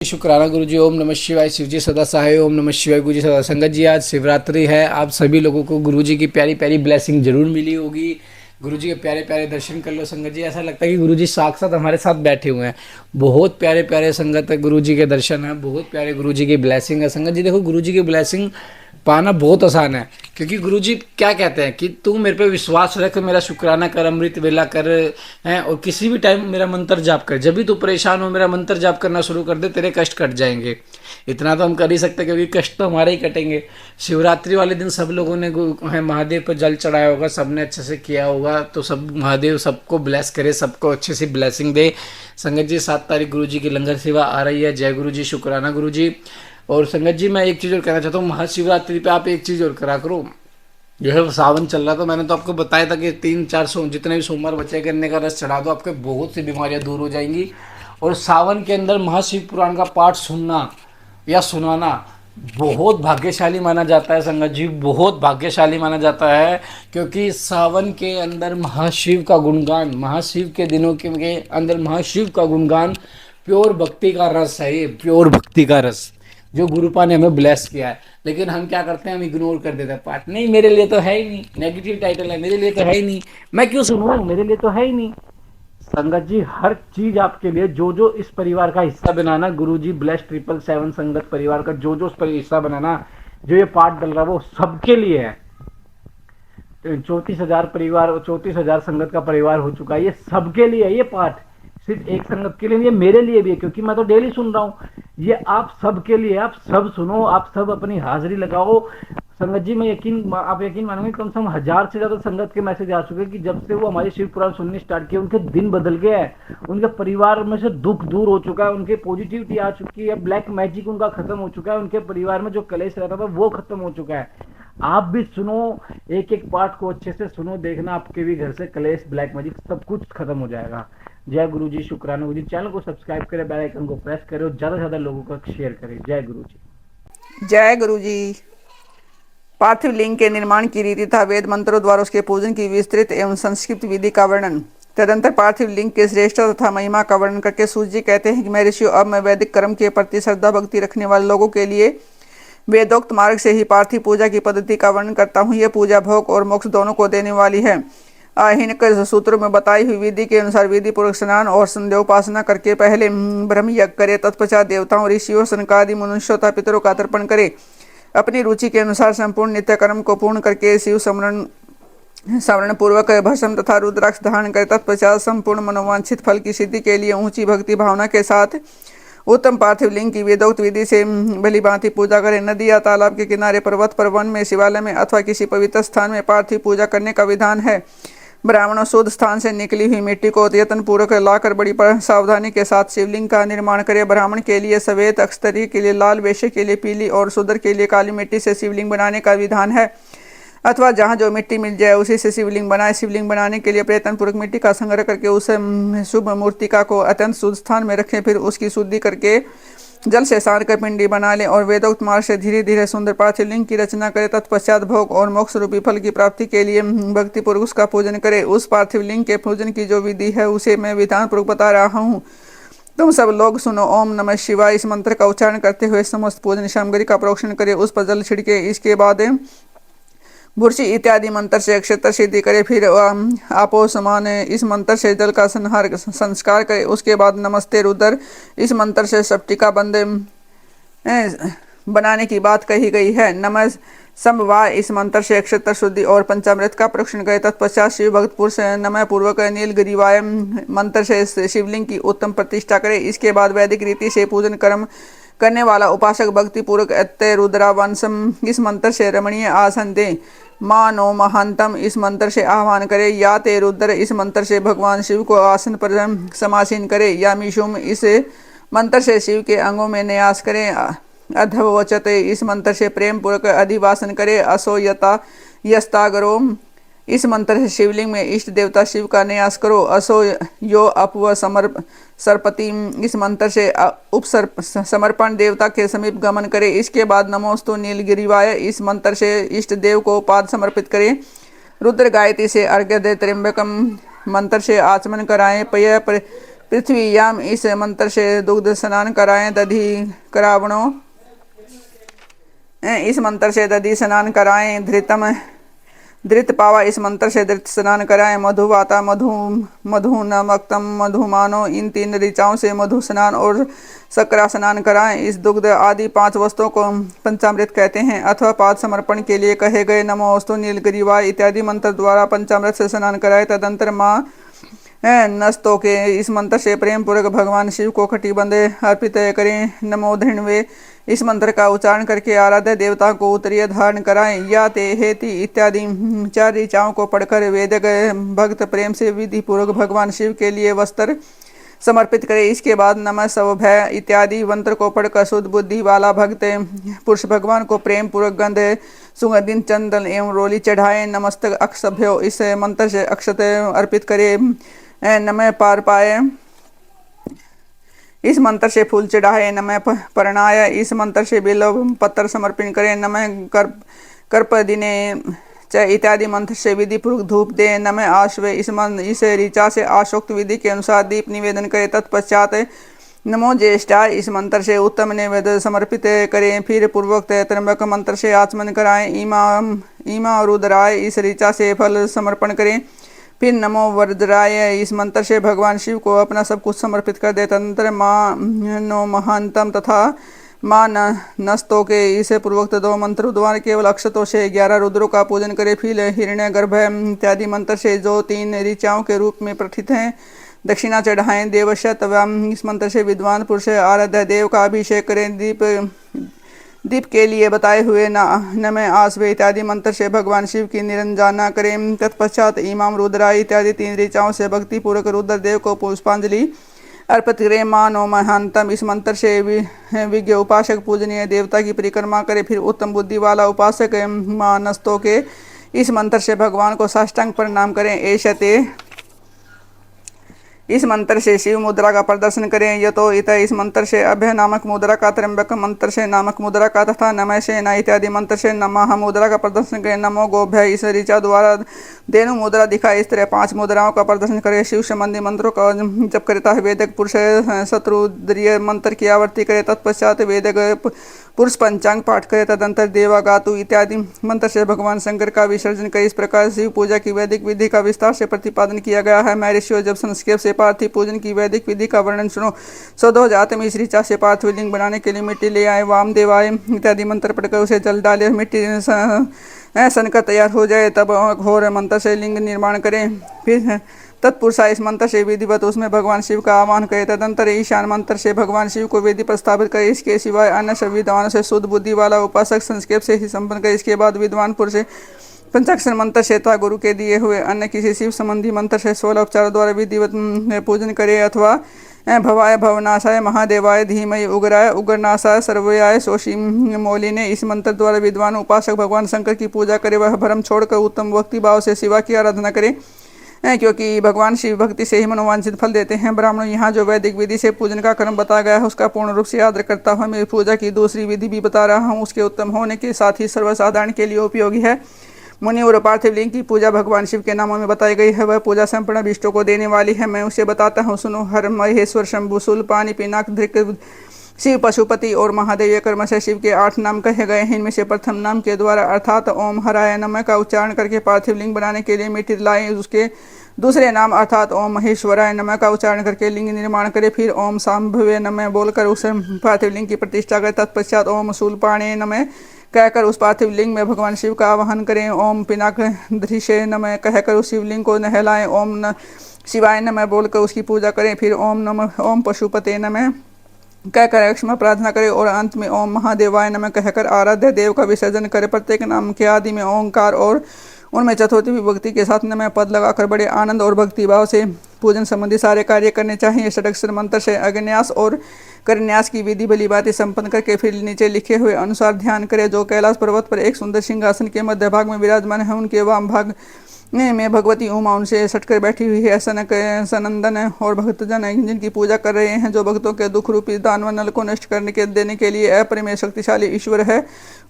शुक्राना गुरु जी। ओम नमः शिवाय। शिव जी सदा सहाय। ओम नमः शिवाय। गुरु जी सदा संगत जी, आज शिवरात्रि है। आप सभी लोगों को गुरु जी की प्यारी प्यारी ब्लेसिंग जरूर मिली होगी। गुरु जी के प्यारे प्यारे दर्शन कर लो संगत जी। ऐसा लगता है कि गुरु जी साक्षात हमारे साथ बैठे हुए हैं। बहुत प्यारे प्यारे संगत है, गुरु जी के दर्शन है, बहुत प्यारे गुरु जी की ब्लेसिंग है संगत जी। देखो, गुरु जी की ब्लेसिंग पाना बहुत आसान है, क्योंकि गुरुजी क्या कहते हैं कि तू मेरे पे विश्वास रख, मेरा शुक्राना कर, अमृत वेला कर हैं, और किसी भी टाइम मेरा मंत्र जाप कर। जब भी तू परेशान हो, मेरा मंत्र जाप करना शुरू कर दे, तेरे कष्ट कट जाएंगे। इतना तो हम कर ही सकते, क्योंकि कष्ट तो हमारे ही कटेंगे। शिवरात्रि वाले दिन सब लोगों ने महादेव पर जल चढ़ाया होगा, सबने अच्छे से किया होगा। तो सब महादेव सबको ब्लेस करे, सबको अच्छे से ब्लेसिंग दे संगत जी। 7 तारीख गुरु जी की लंगर सेवा आ रही है। जय गुरु जी, शुक्राना गुरु जी। और संगत जी, मैं एक चीज़ और कहना चाहता हूँ, महाशिवरात्रि पे आप एक चीज़ और करा करो। जो है वो सावन चल रहा था, मैंने तो आपको बताया था कि 3-4 जितने भी सोमवार बचे गन्ने का रस चढ़ा दो, आपके बहुत सी बीमारियां दूर हो जाएंगी। और सावन के अंदर महाशिव पुराण का पाठ सुनना या सुनाना बहुत भाग्यशाली माना जाता है संगत जी, बहुत भाग्यशाली माना जाता है। क्योंकि सावन के अंदर महाशिव का गुणगान, महाशिव के दिनों के अंदर महाशिव का गुणगान, प्योर भक्ति का रस है। ये प्योर भक्ति का रस जो गुरुपा ने हमें ब्लेस किया है। लेकिन हम क्या करते हैं, हम इग्नोर कर देते हैं पाठ। नहीं, मेरे लिए तो है ही नहीं, नेगेटिव टाइटल है, मेरे लिए तो है ही नहीं, मैं क्यों सुनूं, मेरे लिए तो है ही नहीं। संगत जी, हर चीज आपके लिए, जो जो इस परिवार का हिस्सा बनाना, गुरु जी ब्लेस 777 संगत परिवार का जो जो इस पर हिस्सा बनाना, जो ये पाठ डल रहा है, वो सबके लिए है। 34,000 परिवार, 34,000 संगत का परिवार हो चुका है, ये सबके लिए है ये पाठ। सिर्फ एक संगत के लिए नहीं, ये मेरे लिए भी है, क्योंकि मैं तो डेली सुन रहा हूँ। ये आप सबके लिए, आप सब सुनो, आप सब अपनी हाजिरी लगाओ संगत जी। आप यकीन मानोगे, कम से कम 1000 से ज्यादा संगत के मैसेज आ चुके हैं कि जब से वो हमारी शिव पुराण सुननी स्टार्ट किया, उनके दिन बदल गए हैं, उनके परिवार में से दुख दूर हो चुका है, उनके पॉजिटिविटी आ चुकी है, ब्लैक मैजिक उनका खत्म हो चुका है, उनके परिवार में जो कलेश रहता था वो खत्म हो चुका है। आप भी सुनो, एक एक पार्ट को अच्छे से सुनो, देखना आपके भी घर से कलेश, ब्लैक मैजिक सब कुछ खत्म हो जाएगा। जय गुरु जी, शुक्राना गुरु जी। चैनल को सब्सक्राइब करें, बेल आइकन को प्रेस करें और ज्यादा से ज्यादा लोगों को शेयर करें। जय गुरु जी। जय गुरु जी। पार्थिव लिंग के निर्माण की रीति तथा वेद मंत्रों द्वारा उसके पूजन की विस्तृत एवं संक्षिप्त विधि का वर्णन। तदंतर पार्थिव लिंग के श्रेष्ठता तथा महिमा का वर्णन करके सूर्य जी कहते हैं कि मैं ऋषियों, अब मैं वैदिक कर्म के प्रति श्रद्धा भक्ति रखने वाले लोगों के लिए वेदोक्त मार्ग से ही पार्थिव पूजा की पद्धति का वर्णन करता हूँ। यह पूजा भोग और मोक्ष दोनों को देने वाली है। आहिनिक सूत्रों में बताई हुई विधि के अनुसार विधि पूर्वक स्नान और संध्योपासना करके पहले ब्रह्म यज्ञ करे, तत्पश्चात देवताओं, ऋषियों, सनकादि मनुष्यों तथा पितरों का तर्पण करे। अपनी रुचि के अनुसार संपूर्ण नित्य कर्म को पूर्ण करके शिव स्मरण पूर्वक भस्म तथा रुद्राक्ष धारण करे। तत्पश्चात संपूर्ण मनोवांछित फल की सिद्धि के लिए ऊंची भक्ति भावना के साथ उत्तम पार्थिव लिंग की वेदोक्त विधि से भली भांति पूजा करें। नदी या तालाब के किनारे, पर्वत पर, वन में, शिवालय में अथवा किसी पवित्र स्थान में पार्थिव पूजा करने का विधान है। ब्राह्मणों शुद्ध स्थान से निकली हुई मिट्टी को यत्न पूर्वक लाकर बड़ी सावधानी के साथ शिवलिंग का निर्माण करें। ब्राह्मण के लिए सफेद, अक्षतरी के लिए लाल, वैश्य के लिए पीली और शूद्र के लिए काली मिट्टी से शिवलिंग बनाने का विधान है, अथवा जहाँ जो मिट्टी मिल जाए उसी से शिवलिंग बनाए। शिवलिंग बनाने के लिए प्रयत्न पूर्वक मिट्टी का संग्रह करके उस शुभ मूर्तिका को अत्यंत शुद्ध स्थान में रखें। फिर उसकी शुद्धि करके जल से सान कर पिंडी बना लें और वेदोक्त मार्ग से धीरे धीरे सुंदर पार्थिव लिंग की रचना करें। तत्पश्चात भोग और मोक्ष रूपी फल की प्राप्ति के लिए भक्ति पूर्वक उसका पूजन करें। उस पार्थिव लिंग के पूजन की जो विधि है उसे मैं विधान पूर्वक बता रहा हूँ, तुम सब लोग सुनो। ओम नमः शिवाय इस मंत्र का उच्चारण करते हुए समस्त पूजन सामग्री का प्रोक्षण करें, उस पर जल छिड़के। इसके बाद बुर्शी इत्यादि मंत्र से अक्षत्र सिद्धि करे। फिर आपो समान इस मंत्र से जल का संस्कार करे। उसके बाद नमस्ते रुद्र इस मंत्र से सप्टिका बंद बनाने की बात कही गई है। नमः समवा इस मंत्र से अक्षत्र शुद्धि और पंचामृत का प्रोक्षण करे। तत्पश्चात शिव भक्त पुरुष नमः पूर्वक नीलगिरिवाय मंत्र से शिवलिंग की उत्तम प्रतिष्ठा करे। इसके बाद वैदिक रीति से पूजन कर्म करने वाला उपासक भक्ति पूर्वक अत्य रुद्रावंशम इस मंत्र से रमणीय आसन दे। मानो महांतम इस मंत्र से आह्वान करे। या ते रुद्र इस मंत्र से भगवान शिव को आसन पर समासीन करे। या मिशुम इस मंत्र से शिव के अंगों में न्यास करे। अधवचते इस मंत्र से प्रेम पूर्वक अधिवासन करे। असो यता यस्तागरो इस मंत्र से शिवलिंग में इष्ट देवता शिव का न्यास करो। असो यो अपव सरपति इस मंत्र से समर्पण देवता के समीप गमन करे। इसके बाद नमोस्तु नीलगिरिवाय इस मंत्र से इष्ट देव को पाद समर्पित करे। रुद्र गायत्री से अर्घ्य दे। त्र्यंबकम मंत्र से आचमन कराएं। पृथ्वीयाम इस मंत्र से दुग्ध स्नान कराएं, दधि करावणों इस मंत्र से दधि स्नान कराएं, धृत पावा इस मंत्र से धृत स्नान कराएं, मधुवाता मधु नमक्तम मधुमानो इन 3 ऋचाओं से मधु स्नान और सकरा स्नान कराएं। इस दुग्ध आदि 5 वस्तुओं को पंचामृत कहते हैं अथवा पाद समर्पण के लिए कहे गए नमोस्तु नीलगिरिवाय इत्यादि मंत्र द्वारा पंचामृत से स्नान कराए। तदंतर माँ नस्तों के इस मंत्र से प्रेम पूर्वक भगवान शिव को कटिबंध अर्पित करें। नमो धृण्वे इस मंत्र का उच्चारण करके आराध्य देवता को उत्तरीय धारण कराएं। या ते हेति इत्यादि 4 ऋचाओं को पढ़कर वेदक भक्त प्रेम से विधि पूर्वक भगवान शिव के लिए वस्त्र समर्पित करें। इसके बाद नमः सवभय इत्यादि मंत्र को पढ़कर शुद्ध बुद्धि वाला भक्त पुरुष भगवान को प्रेम पूर्वक गंध सुगंधित चंदन एवं रोली चढ़ाएं। नमस्तक अक्षभ्यो इस मंत्र से अक्षत अर्पित करे। नमः पार पाए इस मंत्र से फूल चढ़ाए। नमः परणाय इस मंत्र से बिल्व पत्र समर्पण करें। नमः कर्प दिने च इत्यादि मंत्र से विधि पूर्वक धूप दे। नमः आश्वे इस ऋचा से आशोक्त विधि के अनुसार दीप निवेदन करें। तत्पश्चात नमो ज्येष्ठा इस मंत्र से उत्तम नैवेद्य समर्पित करें। फिर पूर्वोक्त त्र्यंबक मंत्र से आचमन कराएं। ईमा रुद्राय इस ऋचा से फल समर्पण करें। फिर नमो वरदराय इस मंत्र से भगवान शिव को अपना सब कुछ समर्पित कर दे। तदंतर माँ नो महानतम तथा माँ नस्तों के इसे पूर्वोक्त 2 मंत्रों द्वारा केवल अक्षतों से 11 रुद्रों का पूजन करे। फिर हिरण्य गर्भ इत्यादि मंत्र से जो 3 ऋचाओं के रूप में प्रथित हैं दक्षिणा चढ़ाएं। देवशतव्याम इस मंत्र से विद्वान पुरुष आराध्य देव का अभिषेक करें। दीप के लिए बताए हुए नमः आसवे इत्यादि मंत्र से भगवान शिव की निरंजना करें। तत्पश्चात इमाम रुद्राय इत्यादि 3 ऋचाओं से भक्ति पूर्वक रुद्रदेव को पुष्पांजलि अर्पित करें। मानो महानतम इस मंत्र से विज्ञ उपासक पूजनीय देवता की परिक्रमा करे। फिर उत्तम बुद्धि वाला उपासक मानस्तों के इस मंत्र से भगवान को साष्टांग प्रणाम करें। ऐशते इस मंत्र से शिव मुद्रा का प्रदर्शन करें। यतो इत इस मंत्र से अभय नामक मुद्रा का, त्र्यंबक मंत्र से नामक मुद्रा का तथा नमः सेना इत्यादि मंत्र से नमः मुद्रा का प्रदर्शन करें। नमो गोभ्य इस ऋचा द्वारा धेनु मुद्रा दिखाए। इस तरह 5 मुद्राओं का प्रदर्शन करें। शिव संबंधी मंत्रों का जप करता है। वेदक पुरुष शत्रुद्रिय मंत्र की आवृत्ति करे। तत्पश्चात वेदक पुरुष पंचांग पाठ करे। तदंतर देवागातु इत्यादि मंत्र से भगवान शंकर का विसर्जन करे। इस प्रकार शिव पूजा की वैदिक विधि का विस्तार से प्रतिपादन किया गया है। महर्षियों जब संक्षेप से पार्थिव पूजन की वैदिक विधि का वर्णन सुनो। सदो जात में इस ऋचा से पार्थिव लिंग बनाने के लिए मिट्टी ले आए। वामदेवाय इत्यादि मंत्र पढ़कर उसे जल डाले। मिट्टी सनकर तैयार हो जाए तब घोर मंत्र से लिंग निर्माण करें। फिर तत्पुरुषा इस मंत्र से विधिवत उसमें भगवान शिव का आह्वान करे। तदंतर ईशान मंत्र से भगवान शिव को वेदी प्रस्थापित करे। इसके सिवाय अन्य सभी विद्वानों से शुद्ध बुद्धि वाला उपासक संक्षेप से ही संपन्न करे। इसके बाद विद्वान पुरुष पंचाक्षर मंत्र से तथा गुरु के दिए हुए अन्य किसी शिव संबंधी मंत्र से 16 उपचारों द्वारा विधिवत पूजन करे। अथवा भवाय भवनाशाय महादेवाय धीमहि उग्राय उग्रनाशाय सर्वयाय सोशी मौलिने इस मंत्र द्वारा विद्वान उपासक भगवान शंकर की पूजा करे। वह भ्रम छोड़कर उत्तम भक्ति भाव से शिवा की आराधना करे, क्योंकि भगवान शिव भक्ति से ही मनोवांछित फल देते हैं। ब्राह्मणों यहाँ जो वैदिक विधि से पूजन का क्रम बताया गया है उसका पूर्ण रूप से आदर करता हुआ मैं पूजा की दूसरी विधि भी बता रहा हूँ। उसके उत्तम होने के साथ ही सर्वसाधारण के लिए उपयोगी है। मुनि और पार्थिव लिंग की पूजा भगवान शिव के नामों में बताई गई है। वह पूजा संपूर्ण अभिष्टों को देने वाली है। मैं उसे बताता हूँ, सुनो। हर महेश्वर शंभु शूल पानी पिनाक धृक शिव पशुपति और महादेव ये क्रमशः शिव के 8 नाम कहे गए हैं। इनमें से प्रथम नाम के द्वारा अर्थात ओम हराय नमः का उच्चारण करके पार्थिव लिंग बनाने के लिए मिट्टी लाएं। उसके दूसरे नाम अर्थात ओम महेश्वराय नमः का उच्चारण करके लिंग निर्माण करे। फिर ओम सांभवे नमः बोलकर उस पार्थिव लिंग की प्रतिष्ठा करें। तत्पश्चात ओम शूलपाणे नमः कहकर उस पार्थिव लिंग में भगवान शिव का आवाहन करें। ओम पिनाक धृषे नमः कहकर उस शिवलिंग को नहलाएं। ओम शिवाय नमः बोलकर उसकी पूजा करें। फिर ओम पशुपते नमः कहकर क्षमा प्रार्थना करें और अंत में ओम महादेवाय नमः कहकर आराध्य देव का विसर्जन करें। प्रत्येक नाम के आदि में ओंकार और उनमें चतुर्थी विभक्ति के साथ नमः पद लगाकर बड़े आनंद और भक्ति भाव से पूजन संबंधी सारे कार्य करने चाहिए। षडक्षर मंत्र से अग्न्यास और करन्यास की विधि भली बातें संपन्न करके फिर नीचे लिखे हुए अनुसार ध्यान करें। जो कैलाश पर्वत पर एक सुंदर सिंहासन के मध्य भाग में विराजमान है उनके वाम भाग मैं भगवती उमा उनसे सटकर बैठी हुई है। सनंदन और भक्तजन हैं जिनकी पूजा कर रहे हैं, जो भक्तों के दुख रूपी दानव नल को नष्ट करने के देने के लिए अपरिमेय शक्तिशाली ईश्वर है।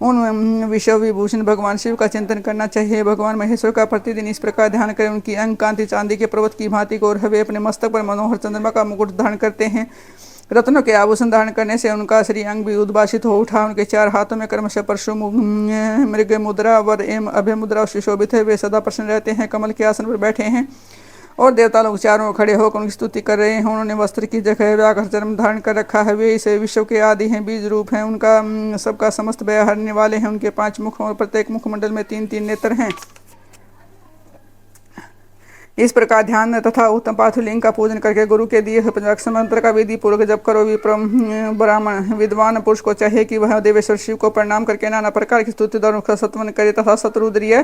उन विश्व विभूषण भगवान शिव का चिंतन करना चाहिए। भगवान महेश्वर का प्रतिदिन इस प्रकार ध्यान करें। उनकी अंग कांति चांदी के पर्वत की भांति को, और वे अपने मस्तक पर मनोहर चंद्रमा का मुकुट धारण करते हैं। रत्नों के आभूषण धारण करने से उनका श्री अंग भी उद्भाषित हो उठा। उनके 4 हाथों में क्रमशः परशु, मृग मुद्रा, वर एवं अभय मुद्रा सुशोभित है। वे सदा प्रसन्न रहते हैं, कमल के आसन पर बैठे हैं और देवता लोग चारों ओर खड़े होकर उनकी स्तुति कर रहे हैं। उन्होंने वस्त्र की जगह व्याघ्र चर्म धारण कर रखा है। वे इसे विश्व के आदि हैं, बीज रूप हैं। उनका सबका समस्त भय हरने वाले हैं। उनके 5 मुख और प्रत्येक मुखमंडल में 3-3 नेत्र हैं। इस प्रकार ध्यान तथा उत्तम पार्थलिंग का पूजन करके गुरु के दिए हुए पंचाक्षर मंत्र का विधि पूर्वक जप करो। ब्राह्मण विद्वान पुरुष को चाहिए कि वह देवेश्वर शिव को प्रणाम करके नाना प्रकार की स्तुति द्वारा उसका सत्वन करे तथा शत्रुद्रिय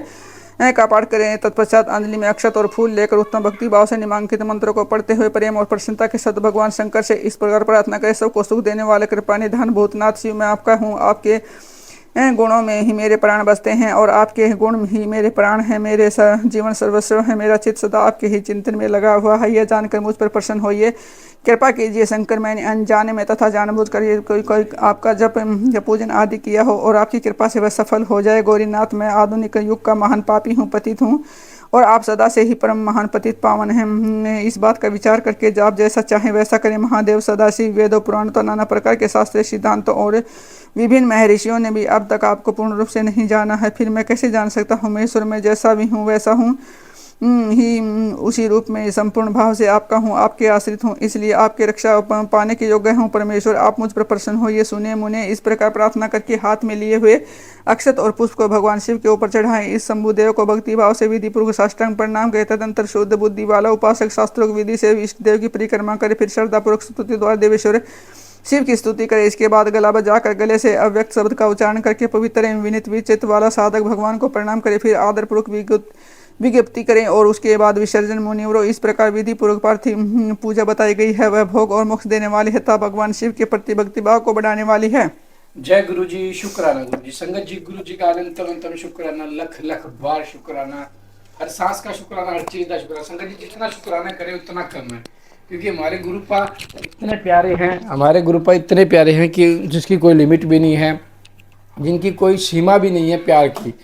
का पाठ करें। तत्पश्चात अंजलि में अक्षत और फूल लेकर उत्तम भक्ति भाव से निमांकित मंत्रों को पढ़ते हुए प्रेम और प्रसन्नता के साथ भगवान शंकर से इस प्रकार प्रार्थना करें। सबको सुख देने वाले कृपा निधान भूतनाथ शिव, मैं आपका हूँ। आपके गुणों में ही मेरे प्राण बसते हैं और आपके गुण ही मेरे प्राण हैं। मेरे जीवन सर्वस्व है। मेरा चित्त सदा आपके ही चिंतन में लगा हुआ है। यह जानकर मुझ पर प्रसन्न होइए। कृपा कीजिए शंकर, मैंने अनजाने में तथा जानबूझकर ये कोई आपका जप या पूजन आदि किया हो और आपकी कृपा से वह सफल हो जाए। गौरीनाथ, मैं आधुनिक युग का महान पापी हूँ, पतित हूँ और आप सदा से ही परम महान पतित पावन हैं। इस बात का विचार करके आप जैसा चाहें वैसा करें। महादेव, सदाशिव, वेदों, पुराण तो नाना प्रकार के शास्त्रीय सिद्धांतों और विभिन्न महर्षियों ने भी अब तक आपको पूर्ण रूप से नहीं जाना है। फिर मैं कैसे जान सकता हूँ? महेश्वर, मैं जैसा भी हूँ वैसा हूँ ही उसी रूप में संपूर्ण भाव से आपका हूँ, आपके आश्रित हूँ, इसलिए आपके रक्षा पाने के योग्य हूँ। परमेश्वर, आप मुझ पर प्रसन्न होइए। सुने मुने। इस प्रकार प्रार्थना करके हाथ में लिए हुए अक्षत और पुष्प को भगवान शिव के ऊपर चढ़ाएं। इस शंभुदेव को भक्ति भाव से विधि पूर्वक साष्टांग प्रणाम करे। तदंतर शुद्ध बुद्धि वाला उपासक शास्त्रों की विधि से इष्ट देव की परिक्रमा करे। फिर श्रद्धापूर्वक स्तुति द्वारा देवेश्वर शिव की स्तुति करे। इसके बाद गला बजाकर गले से अव्यक्त शब्द का उच्चारण करके पवित्र एवं विनित विचित वाला साधक भगवान को प्रणाम करे। फिर आदरपूर्वक विज्ञप्ति करें और उसके बाद विसर्जन। मुनिवरों, इस प्रकार विधि पूर्वक पार्थिव पूजा बताई गई है। वह भोग और मोक्ष देने वाली है तथा भगवान शिव के प्रति भक्ति भाव को बढ़ाने वाली है। जय गुरु जी, शुक्राना गुरु जी। संगत जी, गुरु जी का अनंतम शुक्राना, लख लख बार शुक्राना। हर सांस का शुक्राना, हर चीज का शुक्राना। संगत जी, जितना शुक्राना करे उतना कम है, क्योंकि हमारे गुरुपा इतने प्यारे हैं, हमारे गुरुपा इतने प्यारे हैं कि जिसकी कोई लिमिट भी नहीं है, जिनकी कोई सीमा भी नहीं है प्यार की,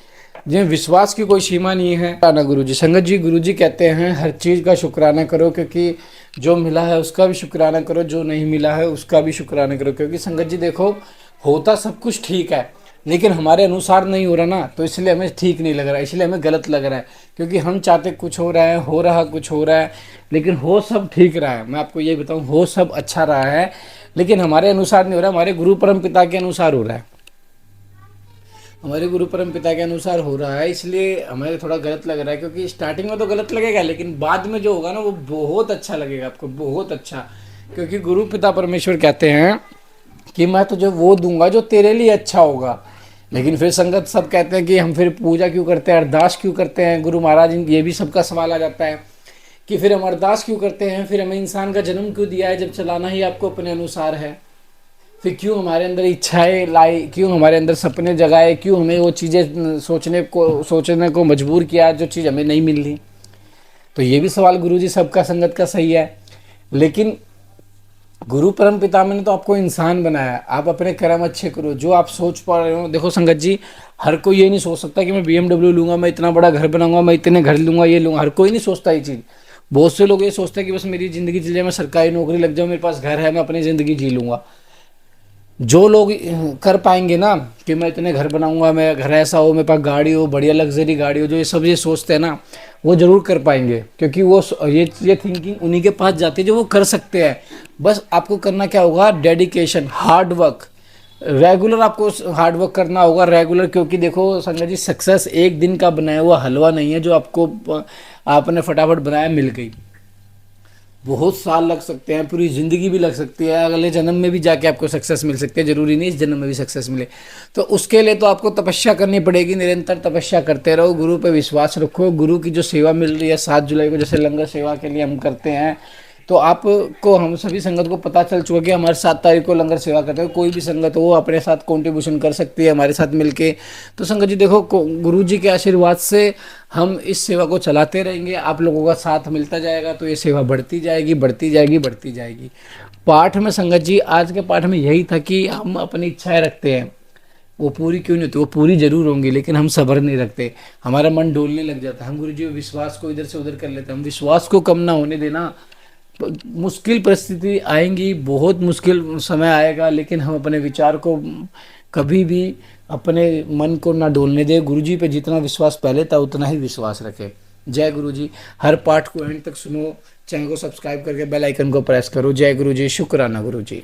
जिन विश्वास की कोई सीमा नहीं है। ना गुरु जी, संगत जी, गुरु जी कहते हैं हर चीज़ का शुक्राना करो, क्योंकि जो मिला है उसका भी शुक्राना करो, जो नहीं मिला है उसका भी शुक्राना करो। क्योंकि संगत जी देखो, होता सब कुछ ठीक है लेकिन हमारे अनुसार नहीं हो रहा ना, तो इसलिए हमें ठीक नहीं लग रहा है, इसलिए हमें गलत लग रहा है। क्योंकि हम चाहते कुछ हो रहा है, हो रहा कुछ हो रहा है, लेकिन हो सब ठीक रहा है। मैं आपको ये बताऊँ, हो सब अच्छा रहा है लेकिन हमारे अनुसार नहीं हो रहा, हमारे गुरु परम पिता के अनुसार हो रहा है, हमारे गुरु परम पिता के अनुसार हो रहा है। इसलिए हमें थोड़ा गलत लग रहा है, क्योंकि स्टार्टिंग में तो गलत लगेगा लेकिन बाद में जो होगा ना वो बहुत अच्छा लगेगा आपको, बहुत अच्छा। क्योंकि गुरु पिता परमेश्वर कहते हैं कि मैं तुझे वो दूंगा जो तेरे लिए अच्छा होगा। लेकिन फिर संगत सब कहते हैं कि हम फिर पूजा क्यों करते हैं, अरदास क्यों करते हैं गुरु महाराज, ये भी सबका सवाल आ जाता है कि फिर हम अरदास क्यों करते हैं, फिर हमें इंसान का जन्म क्यों दिया है जब चलाना ही आपको अपने अनुसार है। फिर क्यों हमारे अंदर इच्छाएं लाई, क्यों हमारे अंदर सपने जगाए, क्यों हमें वो चीज़ें सोचने को मजबूर किया जो चीज़ हमें नहीं मिल रही। तो ये भी सवाल गुरु जी सबका संगत का सही है। लेकिन गुरु परम पिता ने तो आपको इंसान बनाया, आप अपने कर्म अच्छे करो, जो आप सोच पा रहे हो। देखो संगत जी, हर कोई ये नहीं सोच सकता कि मैं BMW लूँगा, मैं इतना बड़ा घर बनाऊंगा, मैं इतने घर लूँगा, ये लूँगा। हर कोई नहीं सोचता ये चीज़। बहुत से लोग ये सोचते हैं कि बस मेरी ज़िंदगी चल जाए, मैं सरकारी नौकरी लग जाऊँ, मेरे पास घर है, मैं अपनी ज़िंदगी जी लूँगा। जो लोग कर पाएंगे ना कि मैं इतने घर बनाऊंगा, मैं घर ऐसा हो, मेरे पास गाड़ी हो, बढ़िया लग्जरी गाड़ी हो, जो ये सब ये सोचते हैं ना, वो ज़रूर कर पाएंगे। क्योंकि वो ये थिंकिंग उन्हीं के पास जाती है जो वो कर सकते हैं। बस आपको करना क्या होगा, डेडिकेशन, हार्ड वर्क, रेगुलर आपको हार्ड वर्क करना होगा, रेगुलर। क्योंकि देखो संगत जी, सक्सेस एक दिन का बनाया हुआ हलवा नहीं है जो आपको आपने फटाफट बनाया मिल गई। बहुत साल लग सकते हैं, पूरी ज़िंदगी भी लग सकती है, अगले जन्म में भी जाके आपको सक्सेस मिल सकती है, ज़रूरी नहीं इस जन्म में भी सक्सेस मिले। तो उसके लिए तो आपको तपस्या करनी पड़ेगी, निरंतर तपस्या करते रहो, गुरु पे विश्वास रखो। गुरु की जो सेवा मिल रही है 7 जुलाई को, जैसे लंगर सेवा के लिए हम करते हैं, तो आपको, हम सभी संगत को पता चल चुका कि हमारे 7 तारीख को लंगर सेवा करते हैं। कोई भी संगत हो अपने साथ कंट्रीब्यूशन कर सकती है हमारे साथ मिलके। तो संगत जी देखो, गुरु जी के आशीर्वाद से हम इस सेवा को चलाते रहेंगे, आप लोगों का साथ मिलता जाएगा तो ये सेवा बढ़ती जाएगी, बढ़ती जाएगी, बढ़ती जाएगी। पाठ में संगत जी, आज के पाठ में यही था कि हम अपनी इच्छाएं रखते हैं, वो पूरी क्यों नहीं होती, वो पूरी जरूर होंगी, लेकिन हम सब्र नहीं रखते, हमारा मन डोलने लग जाता है, हम गुरु जी विश्वास को इधर से उधर कर लेते हैं। हम विश्वास को कम ना होने देना। मुश्किल परिस्थिति आएंगी, बहुत मुश्किल समय आएगा, लेकिन हम अपने विचार को कभी भी, अपने मन को ना डोलने दे। गुरु जी पे जितना विश्वास पहले था उतना ही विश्वास रखें। जय गुरु जी। हर पाठ को एंड तक सुनो, चैनल को सब्सक्राइब करके बेल आइकन को प्रेस करो। जय गुरु जी। शुक्राना गुरु जी।